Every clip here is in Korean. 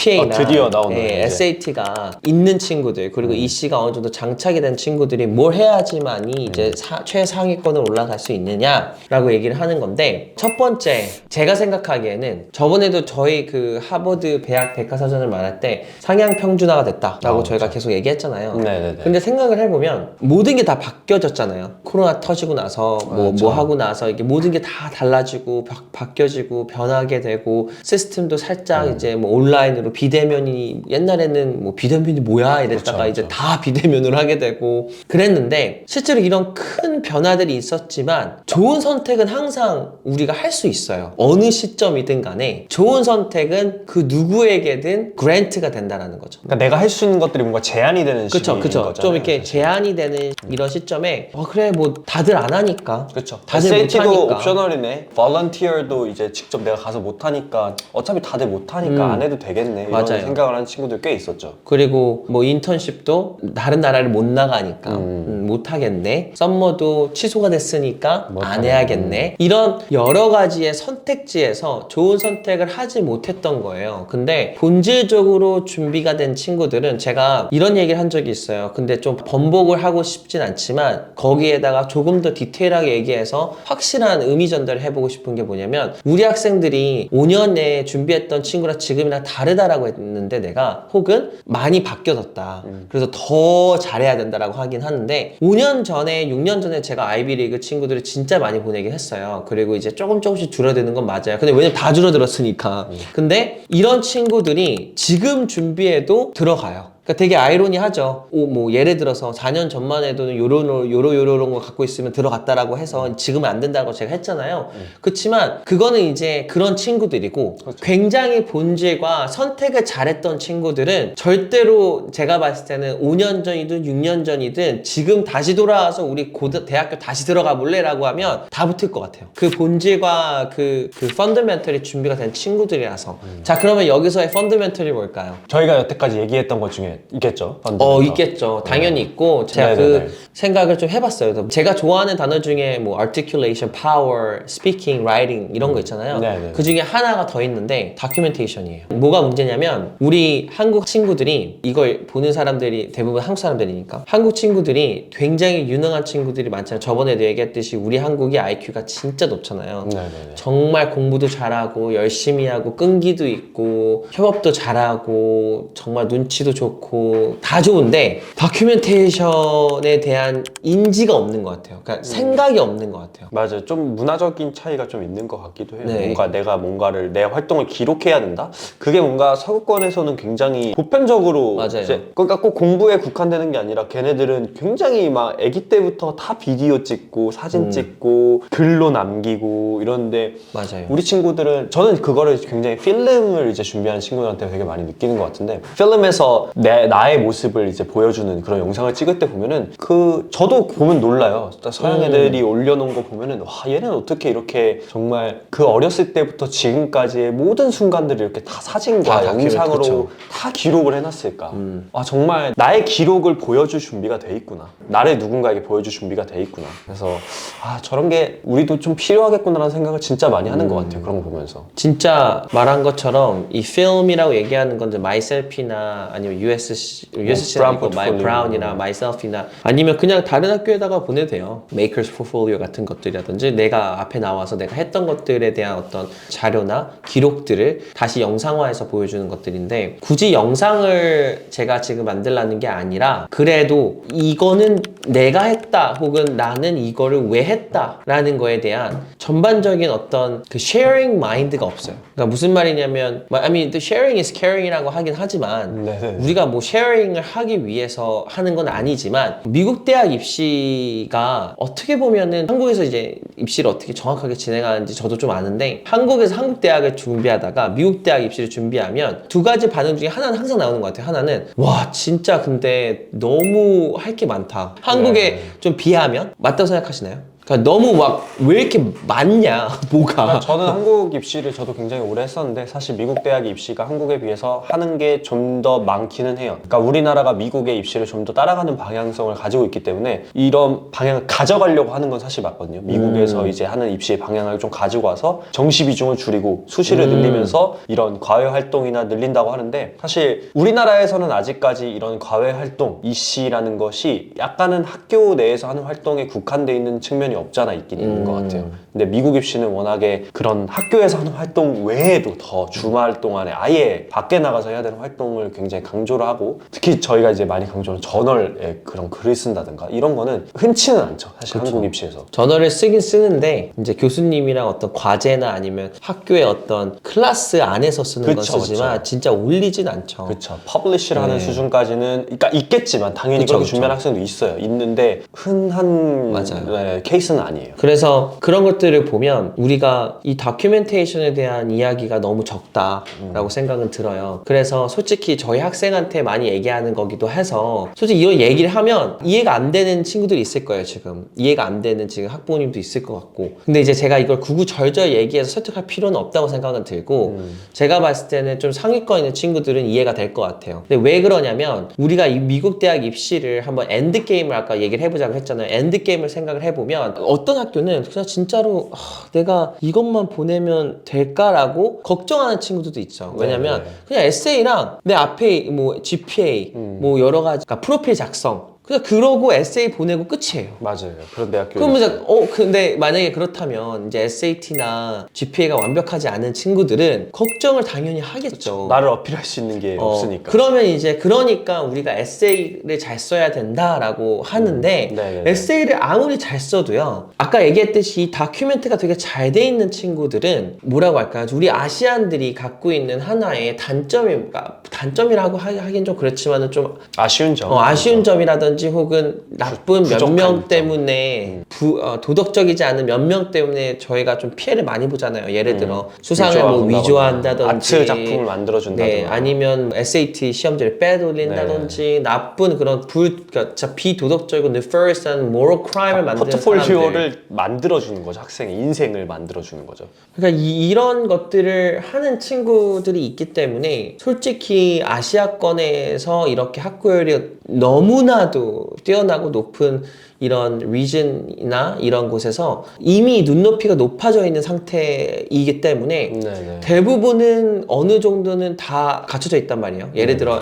GPA나 드디어 나오는 SAT가 있는 친구들 그리고 EC가 어느 정도 장착이 된 친구들이 뭘 해야지만이 이제 최상위권을 올라갈 수 있느냐라고 얘기를 하는 건데, 첫 번째 제가 생각하기에는 저번에도 저희 그 하버드 대학 백과사전을 말할 때 상향 평준화가 됐다라고 저희가 계속 얘기했잖아요. 네네네. 근데 생각을 해보면 모든 게 다 바뀌어졌잖아요. 코로나 터지고 나서 뭐 하고 나서 이게 모든 게 다 달라지고 바뀌어지고 변하게 되고, 시스템도 살짝 이제 뭐 온라인으로 비대면이, 옛날에는 뭐 비대면이 뭐야 이랬다가 이제 다 비대면으로 하게 되고 그랬는데, 실제로 이런 큰 변화들이 있었지만 좋은 선택은 항상 우리가 할 수 있어요. 어느 시점이든 간에 좋은 선택은 그 누구에게든 그랜트가 된다라는 거죠. 그러니까 내가 할 수 있는 것들이 뭔가 제한이 되는 시기인 거잖아요. 좀 이렇게 사실. 제한이 되는 이런 시점에 그래 뭐 다들 안 하니까, 그렇죠. 다들 SAT도 못하니까, 옵셔널이네. volunteer도 이제 직접 내가 가서 못하니까 어차피 다들 못하니까 안 해도 되겠네. 이런 맞아요. 생각을 하는 친구들 꽤 있었죠. 그리고 뭐 인턴십도 다른 나라를 못 나가니까 못 하겠네. 썸머도 취소가 됐으니까 안 해야겠네. 이런 여러 가지의 선택지에서 좋은 선택을 하지 못했던 거예요. 근데 본질적으로 준비가 된 친구들은, 제가 이런 얘기를 한 적이 있어요. 근데 좀 번복을 하고 싶진 않지만 거기에다가 조금 더 디테일하게 얘기해서 확실한 의미 전달을 해보고 싶은 게 뭐냐면, 우리 학생들이 5년 내에 준비했던 친구랑 지금이랑 다르다라고 했는데, 내가 혹은 많이 바뀌어졌다. 그래서 더 잘해야 된다라고 하긴 하는데, 5년 전에 6년 전에 제가 아이비리그 친구들을 진짜 많이 보내긴 했어요. 그리고 이제 조금씩 줄어드는 건 맞아요. 근데 왜냐면 다 줄어들었으니까. 근데 이런 친구들이 지금 준비해도 들어가요. 그러니까 되게 아이러니하죠. 뭐 예를 들어서 4년 전만 해도 요런 거 갖고 있으면 들어갔다라고 해서 지금은 안 된다고 제가 했잖아요. 그렇지만 그거는 이제 그런 친구들이고, 굉장히 본질과 선택을 잘했던 친구들은 절대로 제가 봤을 때는 5년 전이든 6년 전이든 지금 다시 돌아와서 우리 대학교 다시 들어가 볼래라고 하면 다 붙을 것 같아요. 그 본질과 그 펀더멘털이 준비가 된 친구들이라서. 자, 그러면 여기서의 펀더멘털이 뭘까요? 저희가 여태까지 얘기했던 것 중에 있겠죠? 있겠죠. 당연히 있고, 제가 그 생각을 좀 해봤어요. 제가 좋아하는 단어 중에 뭐 articulation, power, speaking, writing 이런 거 있잖아요. 그 중에 하나가 더 있는데 documentation이에요. 뭐가 문제냐면, 우리 한국 친구들이, 이걸 보는 사람들이 대부분 한국 사람들이니까, 한국 친구들이 굉장히 유능한 친구들이 많잖아요. 저번에도 얘기했듯이 우리 한국이 IQ가 진짜 높잖아요. 정말 공부도 잘하고 열심히 하고 끈기도 있고 협업도 잘하고 정말 눈치도 좋고 다 좋은데, 다큐멘테이션에 대한 인지가 없는 것 같아요. 그러니까 생각이 없는 것 같아요. 맞아요. 좀 문화적인 차이가 좀 있는 것 같기도 해요. 뭔가 내가 뭔가를, 내 활동을 기록해야 된다? 그게 뭔가 서구권에서는 굉장히 보편적으로 이제, 그러니까 꼭 공부에 국한되는 게 아니라 걔네들은 굉장히 막 아기 때부터 다 비디오 찍고 사진 찍고 글로 남기고 이런데, 맞아요. 우리 친구들은, 저는 그거를 굉장히 필름을 이제 준비하는 친구들한테 되게 많이 느끼는 것 같은데, 필름에서 나의 모습을 이제 보여주는 그런 영상을 찍을 때 보면은 저도 보면 놀라요. 서양 애들이 올려놓은 거 보면은, 와, 얘는 어떻게 이렇게 정말 그 어렸을 때부터 지금까지의 모든 순간들을 이렇게 다 사진과 영상으로 다 기록을 해놨을까. 아, 정말 나의 기록을 보여줄 준비가 돼 있구나. 나를 누군가에게 보여줄 준비가 돼 있구나. 그래서 저런 게 우리도 좀 필요하겠구나라는 생각을 진짜 많이 하는 것 같아요. 그런 거 보면서. 진짜 말한 것처럼 이 필름이라고 얘기하는 건데, 마이셀피나 아니면 USC나 아니고 브라운이나 myself이나 아니면 그냥 다른 학교에다가 보내도 돼요. Maker's Portfolio 같은 것들이라든지, 내가 앞에 나와서 내가 했던 것들에 대한 어떤 자료나 기록들을 다시 영상화해서 보여주는 것들인데, 굳이 영상을 제가 지금 만들라는 게 아니라, 그래도 이거는 내가 했다 혹은 나는 이거를 왜 했다 라는 거에 대한 전반적인 어떤 그 sharing mind가 없어요. 그러니까 무슨 말이냐면, I mean, the sharing is caring이라고 하긴 하지만 우리가 뭐 쉐어링을 하기 위해서 하는 건 아니지만, 미국 대학 입시가 어떻게 보면은, 한국에서 이제 입시를 어떻게 정확하게 진행하는지 저도 좀 아는데, 한국에서 한국 대학을 준비하다가 미국 대학 입시를 준비하면 두 가지 반응 중에 하나는 항상 나오는 것 같아요. 하나는, 와 진짜 근데 너무 할 게 많다. 한국에 좀 비하면 맞다고 생각하시나요? 그러니까 너무 막 왜 이렇게 많냐 뭐가. 그러니까 저는 한국 입시를 저도 굉장히 오래 했었는데 사실 미국 대학 입시가 한국에 비해서 하는 게 좀 더 많기는 해요. 그러니까 우리나라가 미국의 입시를 좀 더 따라가는 방향성을 가지고 있기 때문에 이런 방향을 가져가려고 하는 건 사실 맞거든요. 미국에서 이제 하는 입시의 방향을 좀 가지고 와서 정시 비중을 줄이고 수시를 늘리면서 이런 과외 활동이나 늘린다고 하는데 사실 우리나라에서는 아직까지 이런 과외 활동, 이시라는 것이 약간은 학교 내에서 하는 활동에 국한되어 있는 측면이 없잖아 있긴 있는 것 같아요. 근데 미국 입시는 워낙에 그런 학교에서 하는 활동 외에도 더 주말 동안에 아예 밖에 나가서 해야 되는 활동을 굉장히 강조를 하고 특히 저희가 이제 많이 강조하는 저널에 그런 글을 쓴다든가 이런 거는 흔치는 않죠. 사실 한국 입시에서. 저널을 쓰긴 쓰는데 이제 교수님이랑 어떤 과제나 아니면 학교의 어떤 클래스 안에서 쓰는 건 그쵸, 쓰지만 그쵸. 진짜 올리진 않죠. 그렇죠. 퍼블리시를 하는 네. 수준까지는 그러니까 있겠지만 당연히 그쵸, 그렇게 그쵸. 준비하는 학생도 있어요. 있는데 흔한 맞아요. 네, 케이스는 아니에요. 그래서 그런 것들을 보면 우리가 이 다큐멘테이션에 대한 이야기가 너무 적다라고 생각은 들어요. 그래서 솔직히 저희 학생한테 많이 얘기하는 거기도 해서 솔직히 이런 얘기를 하면 이해가 안 되는 친구들이 있을 거예요, 지금. 이해가 안 되는 지금 학부모님도 있을 것 같고. 근데 이제 제가 이걸 구구절절 얘기해서 설득할 필요는 없다고 생각은 들고 제가 봤을 때는 좀 상위권 있는 친구들은 이해가 될 것 같아요. 근데 왜 그러냐면 우리가 이 미국 대학 입시를 한번 엔드게임을 아까 얘기를 해보자고 했잖아요. 엔드게임을 생각을 해보면 어떤 학교는 그냥 진짜로 내가 이것만 보내면 될까라고 걱정하는 친구들도 있죠. 왜냐면 그냥 에세이랑 내 앞에 뭐 GPA 뭐 여러 가지 그러니까 프로필 작성 그냥 그러고 에세이 보내고 끝이에요. 맞아요. 그런 대학교. 그럼 이제 근데 만약에 그렇다면 이제 SAT나 GPA가 완벽하지 않은 친구들은 걱정을 당연히 하겠죠. 나를 어필할 수 있는 게 없으니까. 그러면 이제 그러니까 우리가 에세이를 잘 써야 된다라고 하는데 네네네. 에세이를 아무리 잘 써도요. 아까 얘기했듯이 이 다큐멘트가 되게 잘 돼 있는 친구들은 뭐라고 할까요? 우리 아시안들이 갖고 있는 하나의 단점이라고 하긴 좀 그렇지만은 좀 아쉬운 점. 아쉬운 점이라든지 혹은 나쁜 몇 부족한 명 점. 때문에 도덕적이지 않은 몇 명 때문에 저희가 좀 피해를 많이 보잖아요. 예를 들어 수상을 뭐 위조한다든지 아트 작품을 만들어준다든가. 네, 아니면 SAT 시험지를 빼돌린다든지 나쁜 그런 그러니까 진짜 비도덕적이고 nefarious moral crime을 만드는 포트폴리오를 사람들. 만들어주는 거죠. 학생의 인생을 만들어주는 거죠. 그러니까 이런 것들을 하는 친구들이 있기 때문에 솔직히 아시아권에서 이렇게 학구열이 너무나도 뛰어나고 높은 이런 리전이나 이런 곳에서 이미 눈높이가 높아져 있는 상태이기 때문에 네네. 대부분은 어느 정도는 다 갖춰져 있단 말이에요. 예를 들어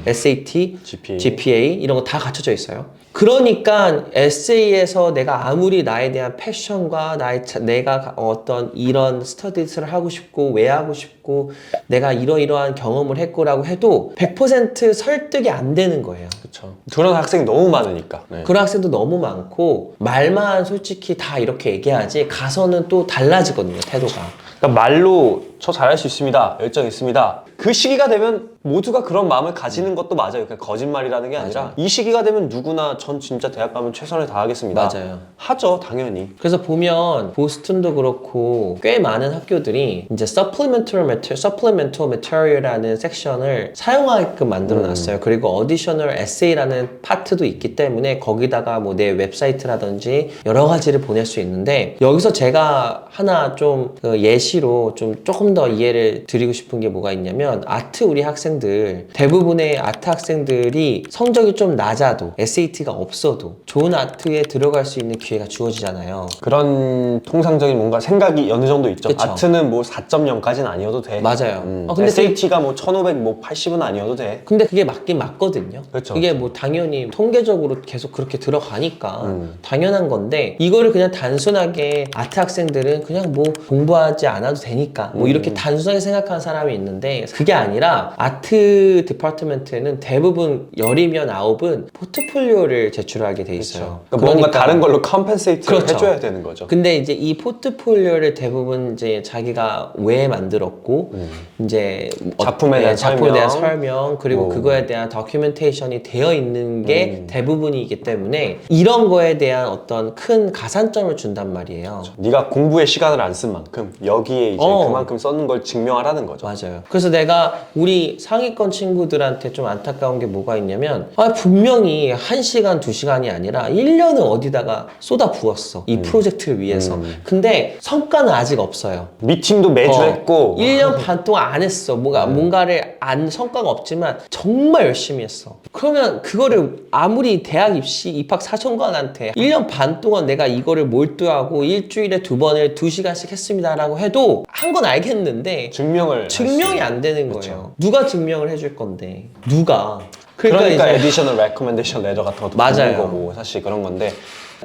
SAT, GPA 이런 거 다 갖춰져 있어요. 그러니까 에세이에서 내가 아무리 나에 대한 패션과 내가 어떤 이런 스터디스를 하고 싶고 왜 하고 싶고 내가 이러이러한 경험을 했고라고 해도 100% 설득이 안 되는 거예요. 그렇죠. 그런 학생이 너무 많으니까. 네. 그런 학생도 너무 많고 말만 솔직히 다 이렇게 얘기하지 가서는 또 달라지거든요, 태도가. 그러니까 말로 저 잘할 수 있습니다. 열정 있습니다. 그 시기가 되면 모두가 그런 마음을 가지는 것도 맞아요. 그냥 거짓말이라는 게 아니라 맞아요. 이 시기가 되면 누구나 전 진짜 대학 가면 최선을 다하겠습니다. 맞아요. 하죠, 당연히. 그래서 보면 보스턴도 그렇고 꽤 많은 학교들이 이제 supplemental material이라는 섹션을 사용하게끔 만들어놨어요. 그리고 additional essay라는 파트도 있기 때문에 거기다가 뭐 내 웹사이트라든지 여러 가지를 보낼 수 있는데 여기서 제가 하나 좀 그 예시로 좀 조금 더 이해를 드리고 싶은 게 뭐가 있냐면 아트 우리 학생들 대부분의 아트 학생들이 성적이 좀 낮아도 SAT가 없어도 좋은 아트에 들어갈 수 있는 기회가 주어지잖아요. 그런 통상적인 뭔가 생각이 어느 정도 있죠. 그쵸. 아트는 뭐 4.0까지는 아니어도 돼. 맞아요. 근데 SAT가 뭐 1500, 뭐 80은 아니어도 돼. 근데 그게 맞긴 맞거든요. 그쵸, 그게 뭐 당연히 통계적으로 계속 그렇게 들어가니까 당연한 건데 이거를 그냥 단순하게 아트 학생들은 그냥 뭐 공부하지 않아도 되니까 뭐 이렇게 단순하게 생각하는 사람이 있는데 그게 아니라 아트 디파트먼트는 대부분 10이면 9은 포트폴리오를 제출하게 돼 있어요. 그러니까 뭔가 다른 걸로 컴펜세이트를 그렇죠. 해줘야 되는 거죠. 근데 이제 이 포트폴리오를 대부분 이제 자기가 왜 만들었고 이제 작품에 대한 작품에 대한 설명. 설명 그리고 그거에 대한 다큐멘테이션이 되어 있는 게 대부분이기 때문에 이런 거에 대한 어떤 큰 가산점을 준단 말이에요. 네가 공부에 시간을 안 쓴 만큼 여기에 여기에 이제 그만큼 썼는 걸 증명하라는 거죠. 맞아요. 그래서 내가 우리 상위권 친구들한테 좀 안타까운 게 뭐가 있냐면 분명히 1시간, 2시간이 아니라 1년을 어디다가 쏟아 부었어. 이 프로젝트를 위해서. 근데 성과는 아직 없어요. 미팅도 매주 했고 1년 반 동안 안 했어. 뭔가를 성과가 없지만 정말 열심히 했어. 그러면 그거를 아무리 대학 입학 사정관한테 1년 반 동안 내가 이거를 몰두하고 일주일에 2번을 2시간씩 했습니다라고 해도 한 건 알겠는데 증명이 안 되는 거예요. 누가 증명을 해줄 건데? 누가? 그러니까 이제 additional recommendation letter 같은 것도 맞아요. 받는 거고 사실 그런 건데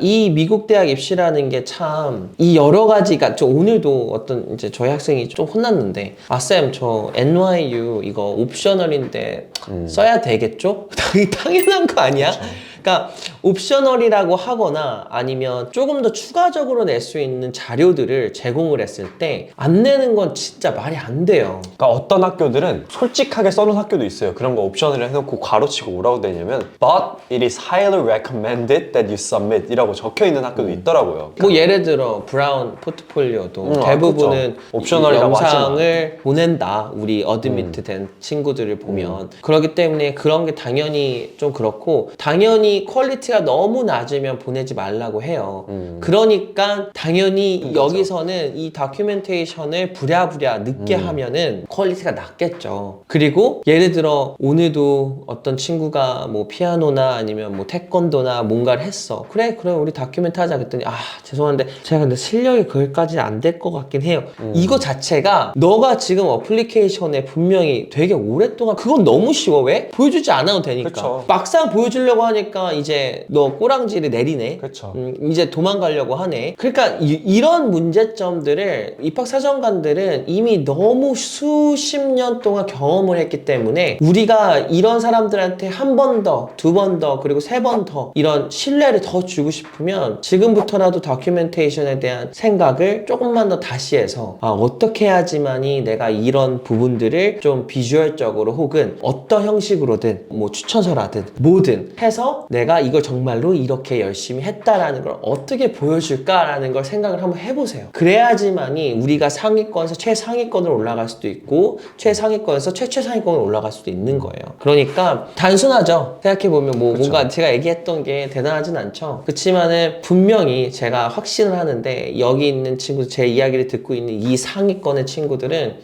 이 미국 대학 입시라는 게 참 이 여러 가지가 오늘도 어떤 이제 저희 학생이 좀 혼났는데 쌤 저 NYU 이거 옵셔널인데 써야 되겠죠? 당연한 거 아니야? 그러니까 옵셔널이라고 하거나 아니면 조금 더 추가적으로 낼 수 있는 자료들을 제공을 했을 때 안 내는 건 진짜 말이 안 돼요. 그러니까 어떤 학교들은 솔직하게 써놓은 학교도 있어요. 그런 거 옵션을 해놓고 괄호치고 뭐라고 되냐면 But it is highly recommended that you submit 이라고 적혀있는 학교도 있더라고요. 뭐 예를 들어 브라운 포트폴리오도 대부분은 그렇죠. 옵셔널이라고 영상을 보낸다. 우리 어드미트 된 친구들을 보면 그렇기 때문에 그런 게 당연히 좀 그렇고 당연히 퀄리티가 너무 낮으면 보내지 말라고 해요. 그러니까 당연히 여기서는 이 다큐멘테이션을 부랴부랴 늦게 하면은 퀄리티가 낮겠죠. 그리고 예를 들어 오늘도 어떤 친구가 뭐 피아노나 아니면 뭐 태권도나 뭔가를 했어. 그래 우리 다큐멘트 하자 그랬더니 죄송한데 제가 근데 실력이 거기까지 안 될 것 같긴 해요. 이거 자체가 너가 지금 어플리케이션에 분명히 되게 오랫동안 그건 너무 쉬워. 왜? 보여주지 않아도 되니까. 그쵸. 막상 보여주려고 하니까 이제 너 꼬랑지를 내리네. 그쵸. 이제 도망가려고 하네. 그러니까 이런 문제점들을 입학사정관들은 이미 너무 수십 년 동안 경험을 했기 때문에 우리가 이런 사람들한테 한 번 더, 2번 더, 그리고 3번 더 이런 신뢰를 더 주고 싶으면 지금부터라도 다큐멘테이션에 대한 생각을 조금만 더 다시 해서 어떻게 해야지만이 내가 이런 부분들을 좀 비주얼적으로 혹은 어떤 형식으로든 뭐 추천서라든 뭐든 해서 내가 이걸 정말로 이렇게 열심히 했다라는 걸 어떻게 보여줄까라는 걸 생각을 한번 해보세요. 그래야지만이 우리가 상위권에서 최상위권으로 올라갈 수도 있고 최상위권에서 최최상위권으로 올라갈 수도 있는 거예요. 그러니까 단순하죠. 생각해보면 뭔가 제가 얘기했던 게 대단하진 않죠. 그렇지만은 분명히 제가 확신을 하는데 여기 있는 친구들, 제 이야기를 듣고 있는 이 상위권의 친구들은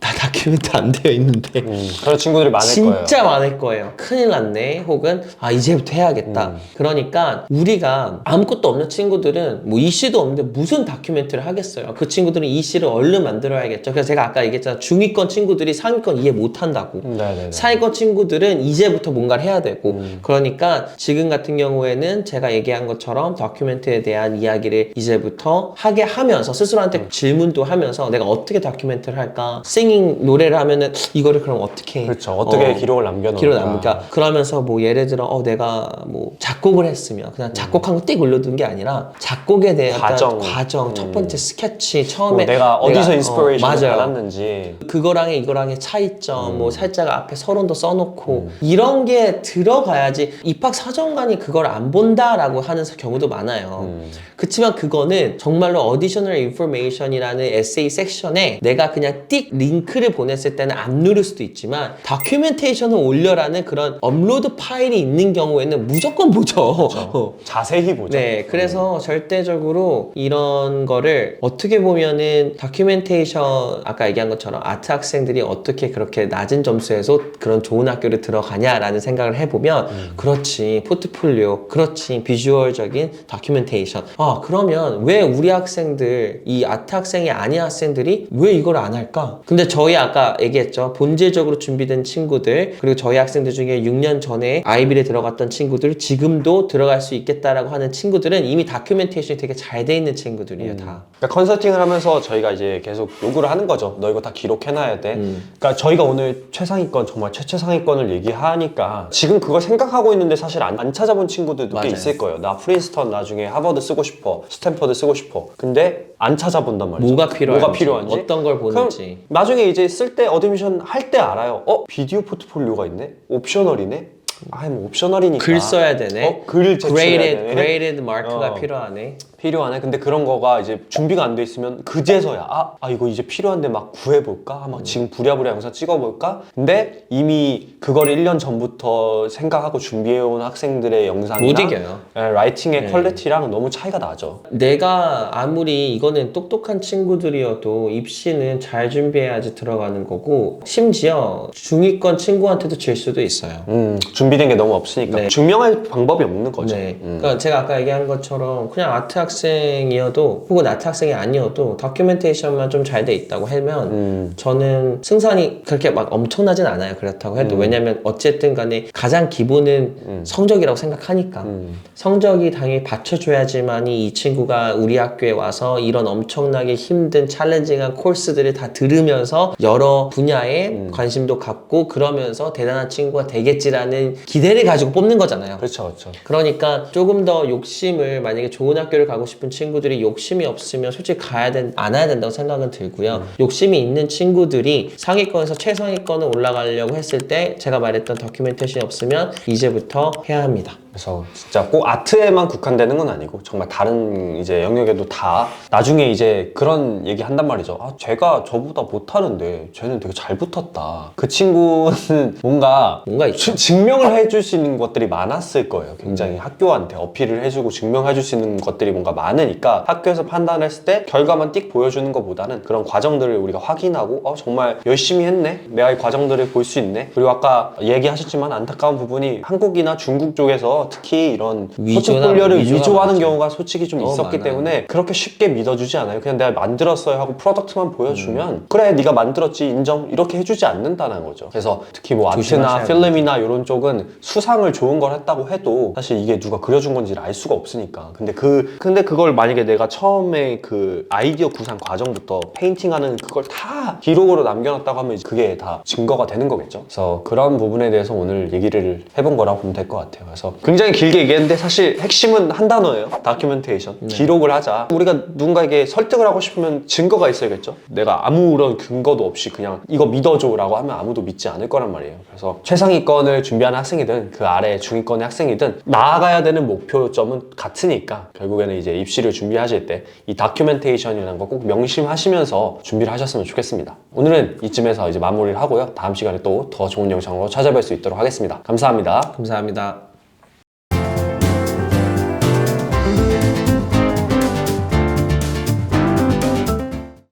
나 다큐멘트 안 되어 있는데 그런 친구들이 많을 거예요. 진짜 많을 거예요. 큰일 났네. 혹은 이제부터 해야겠다. 그러니까 우리가 아무것도 없는 친구들은 뭐 이씨도 없는데 무슨 다큐멘트를 하겠어요. 그 친구들은 이씨를 얼른 만들어야겠죠. 그래서 제가 아까 얘기했잖아. 중위권 친구들이 상위권 이해 못한다고. 상위권 친구들은 이제부터 뭔가를 해야 되고 그러니까 지금 같은 경우에는 제가 얘기한 것처럼 다큐멘트에 대한 이야기를 이제부터 하게 하면서 스스로한테 질문도 하면서 내가 어떻게 다큐멘트를 할까? 노래를 하면은 이거를 그럼 어떻게 그렇죠. 어떻게 기록을 남겨놓을까. 그러면서 뭐 예를 들어 내가 뭐 작곡을 했으면 그냥 작곡한 거 띡 올려둔 게 아니라 작곡에 대한 과정 첫 번째 스케치 처음에 내가 어디서 인스피레이션을 맞아요. 받았는지 그거랑의 이거랑의 차이점 뭐 살짝 앞에 서론도 써놓고 이런 게 들어가야지 입학 사정관이 그걸 안 본다라고 하는 경우도 많아요. 그치만 그거는 정말로 어디셔널 인포메이션이라는 에세이 섹션에 내가 그냥 띡 링크를 보냈을 때는 안 누를 수도 있지만 다큐멘테이션을 올려라는 그런 업로드 파일이 있는 경우에는 무조건 보죠. 그렇죠. 자세히 보죠. 네, 그래서 절대적으로 이런 거를 어떻게 보면은 다큐멘테이션 아까 얘기한 것처럼 아트 학생들이 어떻게 그렇게 낮은 점수에서 그런 좋은 학교를 들어가냐라는 생각을 해보면 그렇지 포트폴리오 그렇지 비주얼적인 다큐멘테이션 그러면 왜 우리 학생들 이 아트 학생이 아닌 학생들이 왜 이걸 안 할까? 근데 저희 아까 얘기했죠. 본질적으로 준비된 친구들 그리고 저희 학생들 중에 6년 전에 아이비를 들어갔던 친구들 지금도 들어갈 수 있겠다라고 하는 친구들은 이미 다큐멘테이션이 되게 잘 돼 있는 친구들이에요. 다. 그러니까 컨설팅을 하면서 저희가 이제 계속 요구를 하는 거죠. 너 이거 다 기록해놔야 돼. 그러니까 저희가 오늘 최상위권 정말 최최상위권을 얘기하니까 지금 그걸 생각하고 있는데 사실 안 찾아본 친구들도 꽤 있을 거예요. 나 프린스턴 나중에 하버드 쓰고 싶어. 스탠퍼드 쓰고 싶어. 근데 안 찾아본단 말이죠. 뭐가 필요한지 어떤 걸 보는지 나중에 이제 쓸 때 어드미션 할 때 알아요. 비디오 포트폴리오가 있네? 옵셔널이네? 뭐 옵셔널이니까 글 써야 되네. 글을 제출해야 되네. graded 마크가 어. 필요하네. 필요하네. 근데 그런 거가 이제 준비가 안 돼 있으면 그제서야 이거 이제 필요한데 막 구해볼까? 막 지금 부랴부랴 영상 찍어볼까? 근데 이미 그걸 1년 전부터 생각하고 준비해온 학생들의 영상이나 못 이겨요. 라이팅의 퀄리티랑 너무 차이가 나죠. 내가 아무리 이거는 똑똑한 친구들이어도 입시는 잘 준비해야지 들어가는 거고, 심지어 중위권 친구한테도 질 수도 있어요. 준비된 게 너무 없으니까 네. 증명할 방법이 없는 거죠. 네. 그러니까 제가 아까 얘기한 것처럼 그냥 아트 학생이어도 혹은 아트 학생이 아니어도 다큐멘테이션만 좀 잘 돼 있다고 하면 저는 승산이 그렇게 막 엄청나진 않아요. 그렇다고 해도. 왜냐면 어쨌든 간에 가장 기본은 성적이라고 생각하니까. 성적이 당연히 받쳐줘야지만이 이 친구가 우리 학교에 와서 이런 엄청나게 힘든 챌린징한 코र्스들을 다 들으면서 여러 분야에 관심도 갖고 그러면서 대단한 친구가 되겠지라는 기대를 가지고 뽑는 거잖아요. 그렇죠, 그렇죠. 그러니까 조금 더 욕심을, 만약에 좋은 학교를 가고 싶은 친구들이 욕심이 없으면 솔직히 안 와야 된다고 생각은 들고요. 욕심이 있는 친구들이 상위권에서 최상위권을 올라가려고 했을 때 제가 말했던 다큐멘테이션이 없으면 이제부터 해야 합니다. 그래서 진짜 꼭 아트에만 국한되는 건 아니고 정말 다른 이제 영역에도 다 나중에 이제 그런 얘기 한단 말이죠. 쟤가 저보다 못하는데 쟤는 되게 잘 붙었다. 그 친구는 뭔가 있죠. 증명을 해줄 수 있는 것들이 많았을 거예요. 굉장히 학교한테 어필을 해주고 증명해줄 수 있는 것들이 뭔가 많으니까 학교에서 판단했을 때 결과만 띡 보여주는 것보다는 그런 과정들을 우리가 확인하고 정말 열심히 했네? 내가 이 과정들을 볼 수 있네? 그리고 아까 얘기하셨지만 안타까운 부분이 한국이나 중국 쪽에서 특히 이런 포트폴리오를 위조하는 경우가 솔직히 좀 있었기 많아요. 때문에 그렇게 쉽게 믿어주지 않아요. 그냥 내가 만들었어요 하고 프로덕트만 보여주면 그래 네가 만들었지 인정 이렇게 해주지 않는다는 거죠. 그래서 특히 뭐 아트나 필름이나 이런 쪽은 수상을 좋은 걸 했다고 해도 사실 이게 누가 그려준 건지를 알 수가 없으니까. 근데 그걸 만약에 내가 처음에 그 아이디어 구상 과정부터 페인팅하는 그걸 다 기록으로 남겨놨다고 하면 그게 다 증거가 되는 거겠죠. 그래서 그런 부분에 대해서 오늘 얘기를 해본 거라고 보면 될 것 같아요. 그래서 굉장히 길게 얘기했는데 사실 핵심은 한 단어예요. 다큐멘테이션. 기록을 하자. 우리가 누군가에게 설득을 하고 싶으면 증거가 있어야겠죠. 내가 아무런 근거도 없이 그냥 이거 믿어줘 라고 하면 아무도 믿지 않을 거란 말이에요. 그래서 최상위권을 준비하는 학생이든 그 아래 중위권의 학생이든 나아가야 되는 목표점은 같으니까 결국에는 이제 입시를 준비하실 때 이 다큐멘테이션이라는 거 꼭 명심하시면서 준비를 하셨으면 좋겠습니다. 오늘은 이쯤에서 이제 마무리를 하고요. 다음 시간에 또 더 좋은 영상으로 찾아뵐 수 있도록 하겠습니다. 감사합니다. 감사합니다.